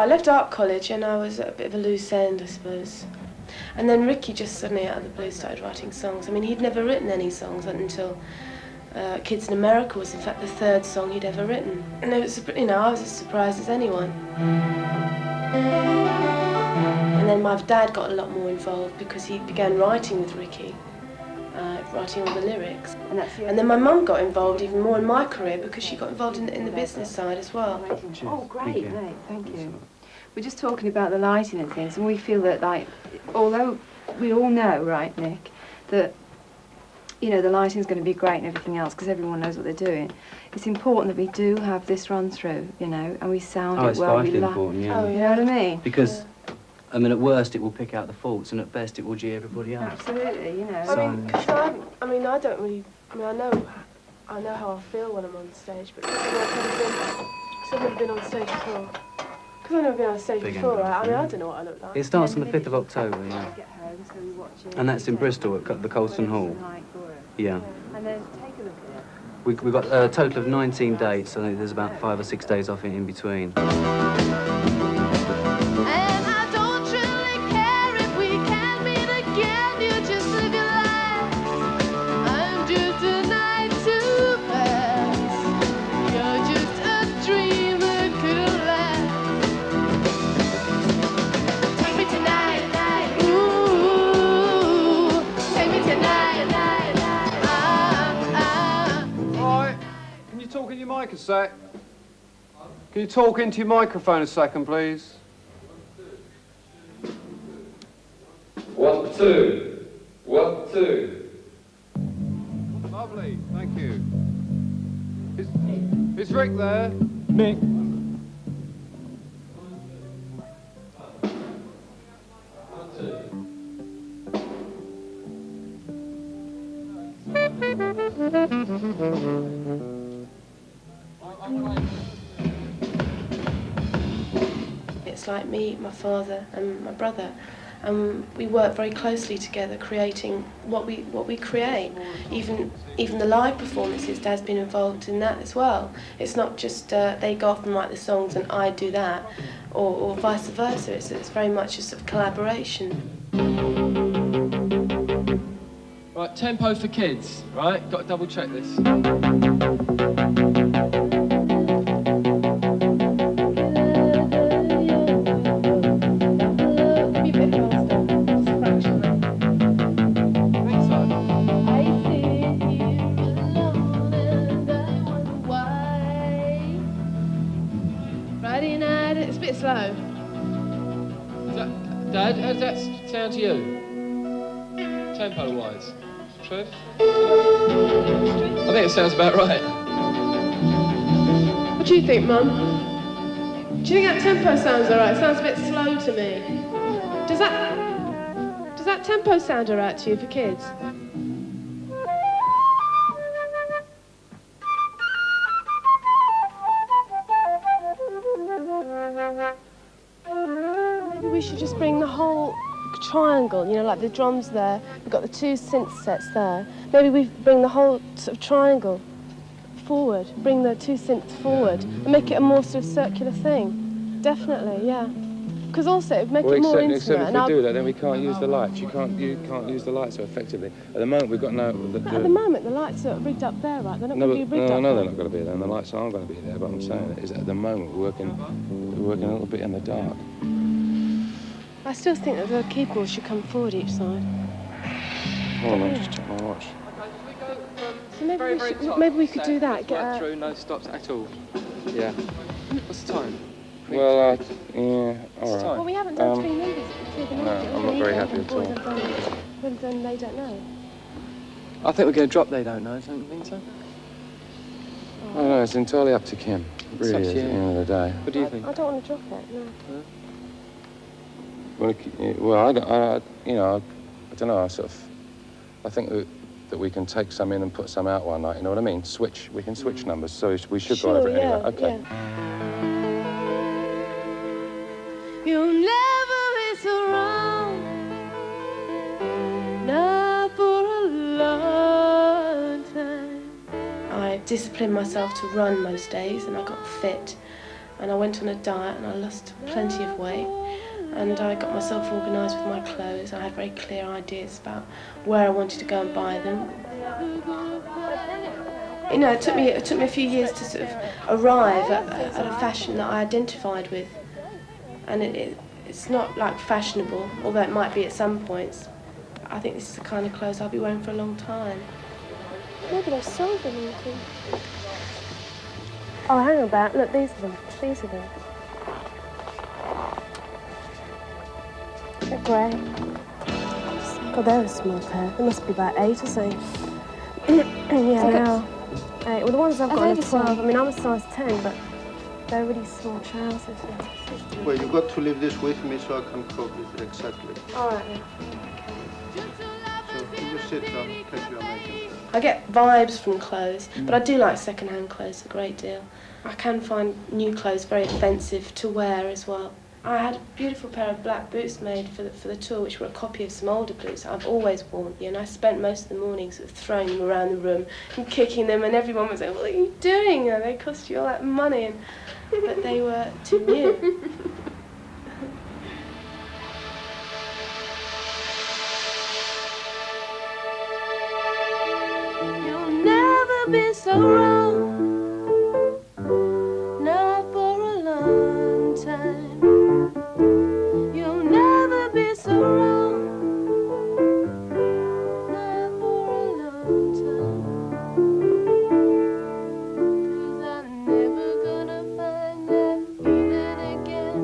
I left art college and I was at a bit of a loose end, I suppose. And then Ricky just suddenly out of the blue started writing songs. I mean, he'd never written any songs until Kids in America was in fact the third song he'd ever written. And it was, you know, I was as surprised as anyone. And then my dad got a lot more involved because he began writing with Ricky, writing all the lyrics. And then my mum got involved even more in my career because she got involved in the business side as well. Oh, great, mate, thank you. We're just talking about the lighting and things, and we feel that, like, although we all know, right, Nick, that, you know, the lighting's going to be great and everything else because everyone knows what they're doing, it's important that we do have this run through, you know, and we sound it well. It's vitally important, yeah. Oh, you know what I mean? Because, I mean, at worst it will pick out the faults, and at best it will G everybody up. Absolutely, you know. I mean, cause I don't really, I mean, I know how I feel when I'm on stage, but I've never been on stage before. Because I've never been on stage before, right? I mean, I don't know what I look like. It starts on the 5th of October, yeah. And that's in Bristol at the Colston Hall. Yeah. And then take a look at it. We've got a total of 19 dates, so there's about 5 or 6 days off in between. Mic a sec. Can you talk into your microphone a second, please? 1, 2. 1, 2. Lovely, thank you. Is Rick there? Nick. It's like me, my father and my brother, and we work very closely together creating what we create. Even the live performances, Dad's been involved in that as well. It's not just they go off and write the songs and I do that, or vice versa. It's very much a sort of collaboration. Right, tempo for kids, right? Got to double check this. Friday night, it's a bit slow. Dad, how does that sound to you? Tempo-wise? Trev? I think it sounds about right. What do you think, Mum? Do you think that tempo sounds alright? It sounds a bit slow to me. Does that tempo sound alright to you for kids? Maybe we should just bring the whole triangle, you know, like the drums there, we've got the 2 synth sets there. Maybe we bring the whole sort of triangle forward, bring the 2 synths forward and make it a more sort of circular thing. Definitely, yeah. Because also it'd make it more intimate. Except if we do that, then we can't use the lights. You can't use the lights so effectively. At the moment, we've got no... At the moment, the lights are rigged up there, right? They're not going to be rigged up No, there. they're not going to be there, and the lights aren't going to be there. But I'm saying is at the moment, we're working a little bit in the dark. I still think that the keyboard should come forward each side. Hold on, just check my watch. So maybe we could do that. Get through, no stops at all. Yeah. What's the time? Well, yeah, all right. Well, we haven't done 3 numbers. No, I'm not very happy at all. Well, then they don't know. I think we're going to drop They Don't Know, don't you think so? Oh, no, it's entirely up to Kim. It really is, at the end of the day. What do you think? I don't want to drop it, no. Well, I don't know, I think that we can take some in and put some out one night, you know what I mean? We can switch numbers, so we should go over it anyway. Okay. Yeah. You'll never be so wrong, not for a long time. I disciplined myself to run most days and I got fit. and I went on a diet and I lost plenty of weight, and I got myself organised with my clothes. I had very clear ideas about where I wanted to go and buy them. You know, it took me a few years to sort of arrive at a fashion that I identified with, and it's not like fashionable, although it might be at some points. I think this is the kind of clothes I'll be wearing for a long time. Maybe they've sold them. Oh, hang about. Look, these are them. These are them. They're great. God, they're a small pair. They must be about 8 or so. Yeah, they are. 8. Well, the ones I've got are 12. I mean, I'm a size 10, but they're really small trousers. Well, you've got to leave this with me so I can copy it exactly. All right, then. So you sit down, take your makeup. I get vibes from clothes, but I do like second-hand clothes a great deal. I can find new clothes very offensive to wear as well. I had a beautiful pair of black boots made for the tour, which were a copy of some older boots I've always worn. And I spent most of the morning sort of throwing them around the room and kicking them, and everyone was like, "What are you doing? They cost you all that money." But they were too new. You'll never be so wrong, not for a long time. You'll never be so wrong, not for a long time. 'Cause I'm never gonna find that feeling again.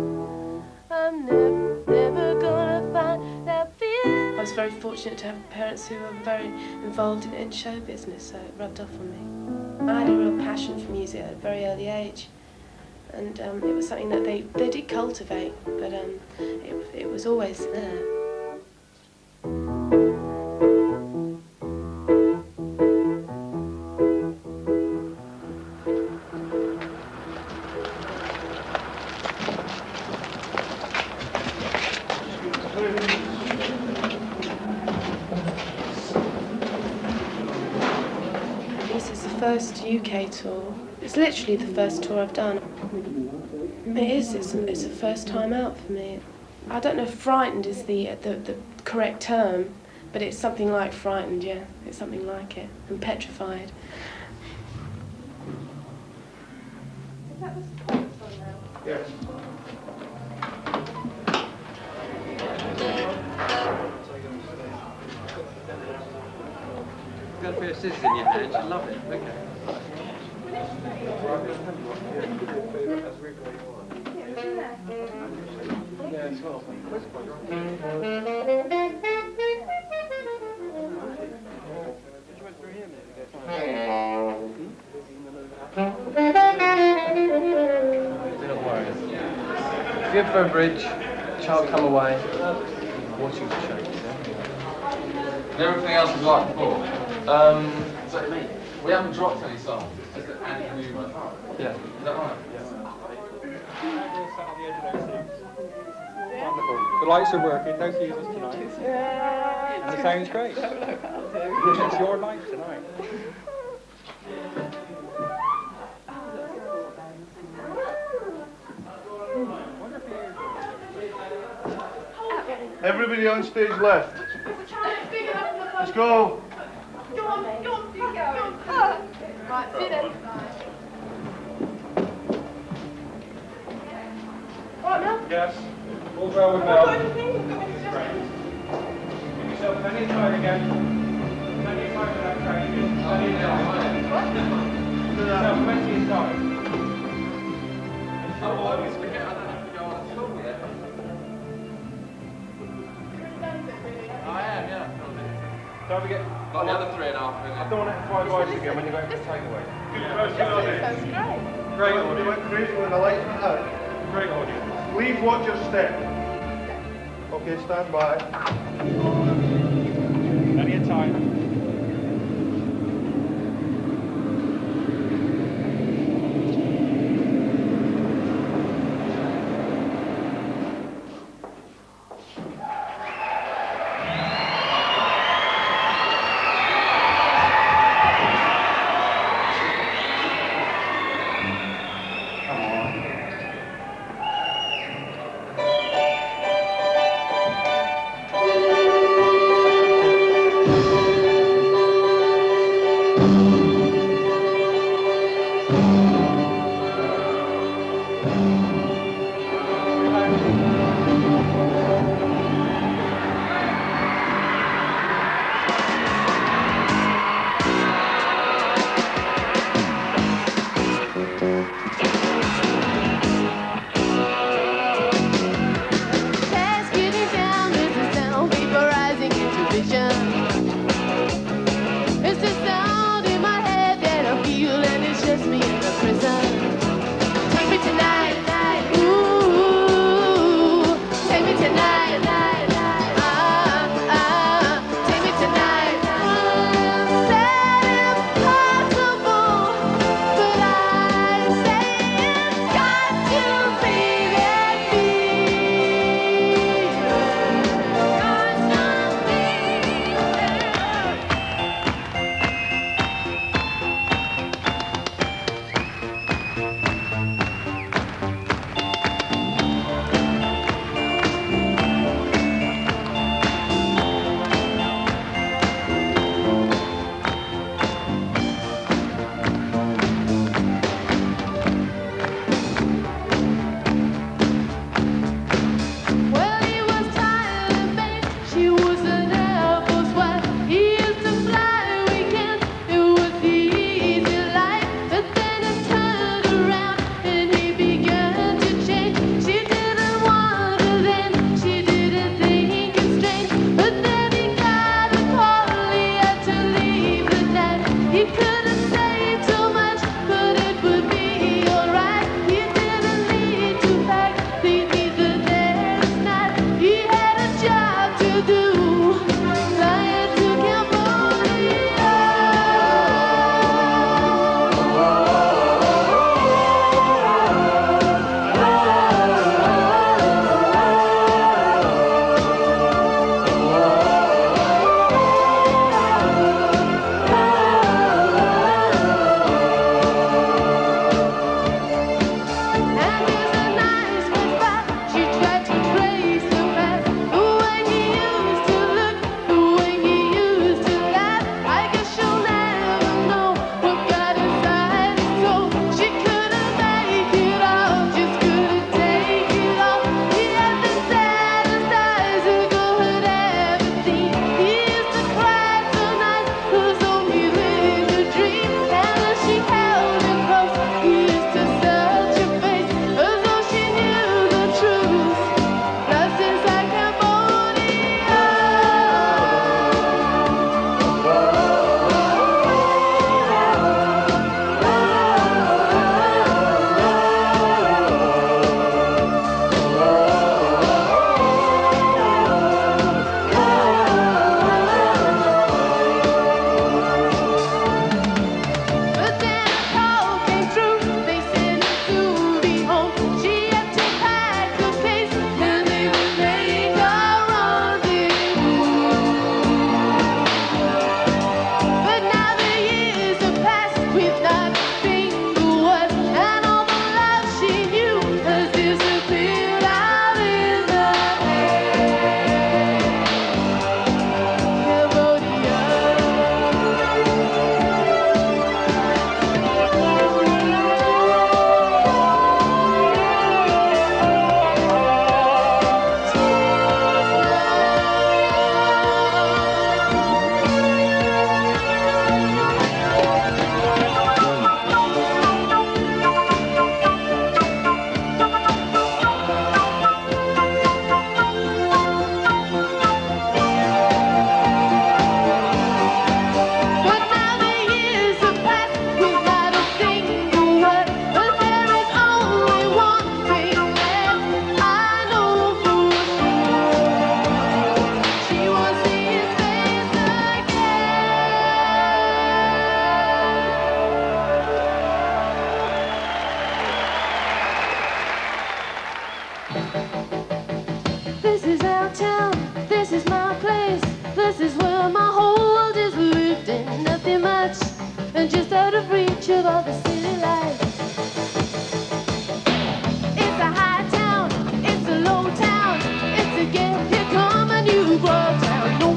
I'm never gonna find that feeling. I was very fortunate to have parents who were very involved in show business, so it rubbed off on me. I had a real passion for music at a very early age, and it was something that they did cultivate, but it was always there. This is the first UK tour. It's literally the first tour I've done. It is. It's the first time out for me. I don't know if frightened is the correct term, but it's something like frightened. Yeah, it's something like it. And petrified. Yes. You've got a pair of scissors in your hand. I love it. Okay. Don't worry. If you're for a bridge, child come away, watching the show. And everything else is like before. We haven't dropped any songs. It's just adding new ones. Yeah. Is that right? Wonderful. The lights are working, no fuses tonight. And the sound's great. It's your night tonight. Everybody on stage left. Let's go. Right, see then. Right now? Yes. All well with Mel. Great. Give yourself plenty of time again. Plenty of time for that training. Plenty of time. Give yourself plenty of time. Otherwise, we get to go on school yet. I am, yeah. Don't forget. Got the other 3.5 minutes. I don't want to try voice again when you go for the takeaway. Sounds Great They audience. went crazy when the lights went out. Great audience. Please watch your step. Okay, stand by. Plenty of time.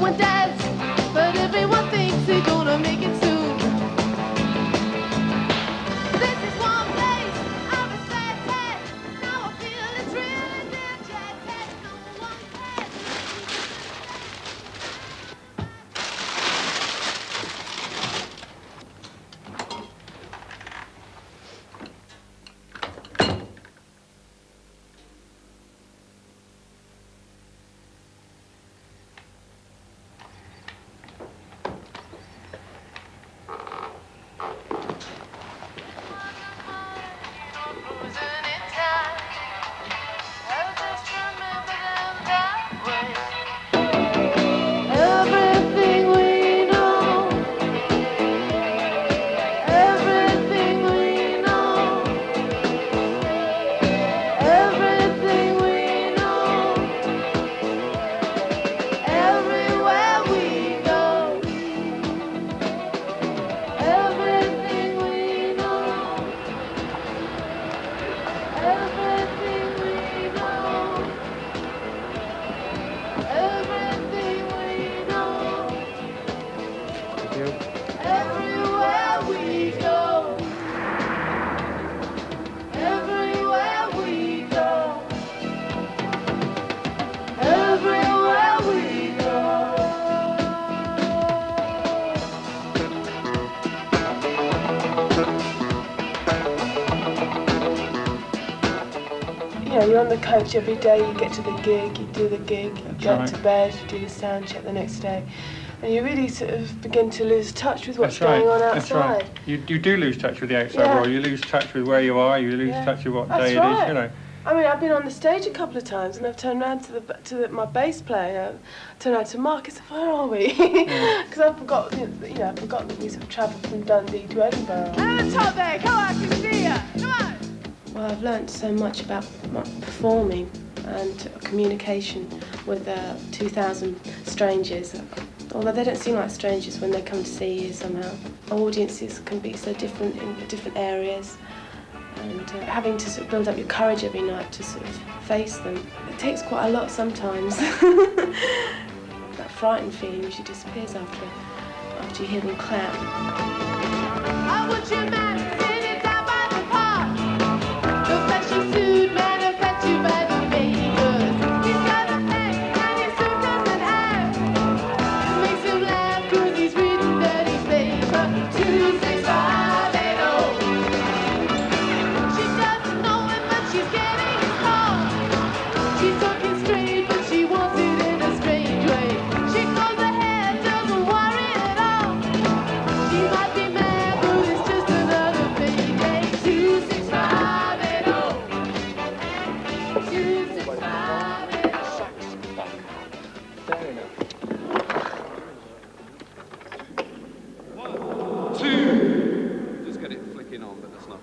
one dies, but everyone thinks they're gonna make it soon. know, you're on the coach every day, you get to the gig, you do the gig, you get to bed, you do the sound check the next day. And you really sort of begin to lose touch with what's going on outside. That's right. You do lose touch with the outside world. You lose touch with where you are. You lose touch with what day it is. You know. I mean, I've been on the stage a couple of times, and I've turned around to my bass player, turned around to Mark, and said, "Where are we?" Because I forgot, I forgot that we sort of travelled from Dundee to Edinburgh. And the top there, come on, I can see ya. Come on. Well, I've learnt so much about performing and communication with 2,000 strangers. Although they don't seem like strangers when they come to see you somehow. Audiences can be so different in different areas, and having to sort of build up your courage every night to sort of face them. It takes quite a lot sometimes. That frightened feeling usually disappears after you hear them clap. I want you man sitting down by the park. The flashy suit man affects you by the makers. He's got a neck and his suit doesn't have. It makes him laugh 'cause he's reading dirty paper. 26580. She doesn't know it, but she's getting his call. She's talking straight, but she wants it in a strange way. She goes ahead, doesn't worry at all. She might be mad, but it's just another payday. 26580. 26580. Just get it flicking on, but that's no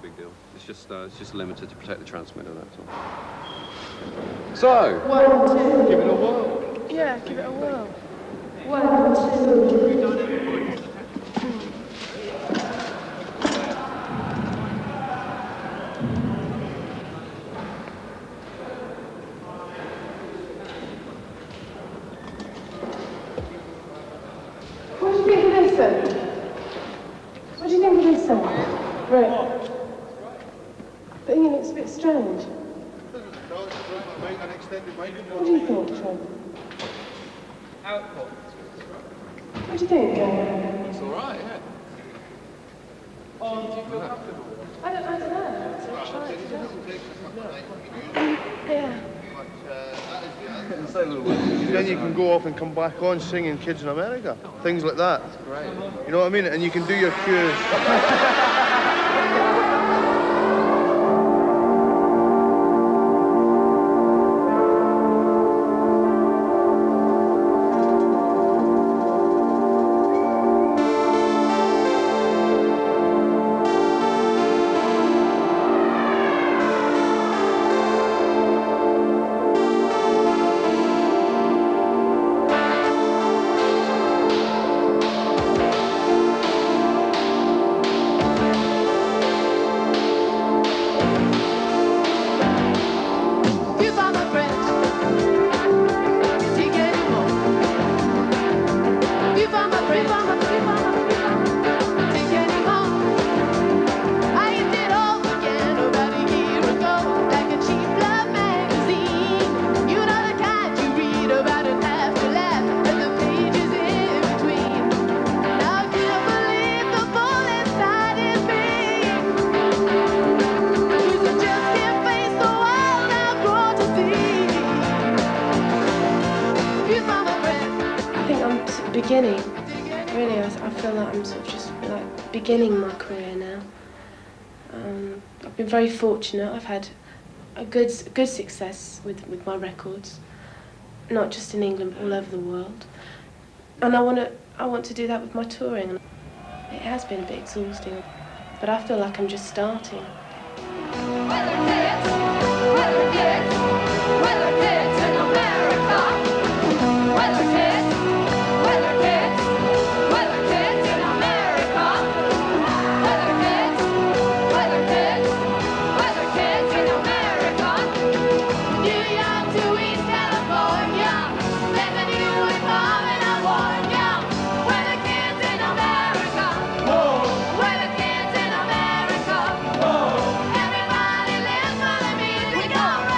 big deal. It's just limited to protect the transmitter, that's all. So, 1, 2. give it a whirl. Yeah, give it a whirl. 1, 2. What do you think of this then? What do you think of this then? Right. But it looks a bit strange. What do you think, Trevor? What do you think, Gary? It's all right, yeah. I don't know. I'll try it. Yeah. Then you can go off and come back on singing Kids in America. Things like that. That's great. You know what I mean? And you can do your cues. You found my friend. Take any more. You found my friend. Take any more. I did all again about a year ago, like a cheap love magazine. You know the kind you read about and have to laugh at the pages in between. Now I can't believe the full inside is me. You just can't face the world I've grown to see. You found my friend. I think I'm sort of beginning. Really, I feel like I'm sort of just like beginning my career now. I've been very fortunate. I've had a good success with my records, not just in England, but all over the world. And I want to do that with my touring. It has been a bit exhausting, but I feel like I'm just starting. Weather kids in America. Weather kids in America. Weather kids in America. New York to East California. Never knew it coming, I warned ya. Weather kids in America. Weather kids in America. Everybody lives for the music, alright.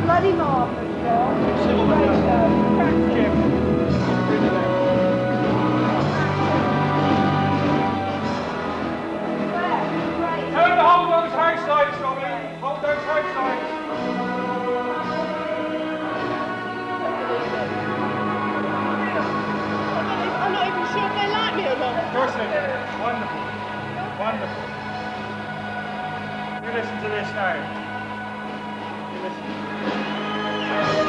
bloody marvellous, John. Great show. Tell them to hold those house lights, Robbie. Hold those house lights. I'm not even sure if they like me or not. Of course they do. Wonderful. Wonderful. You listen to this now. You listen.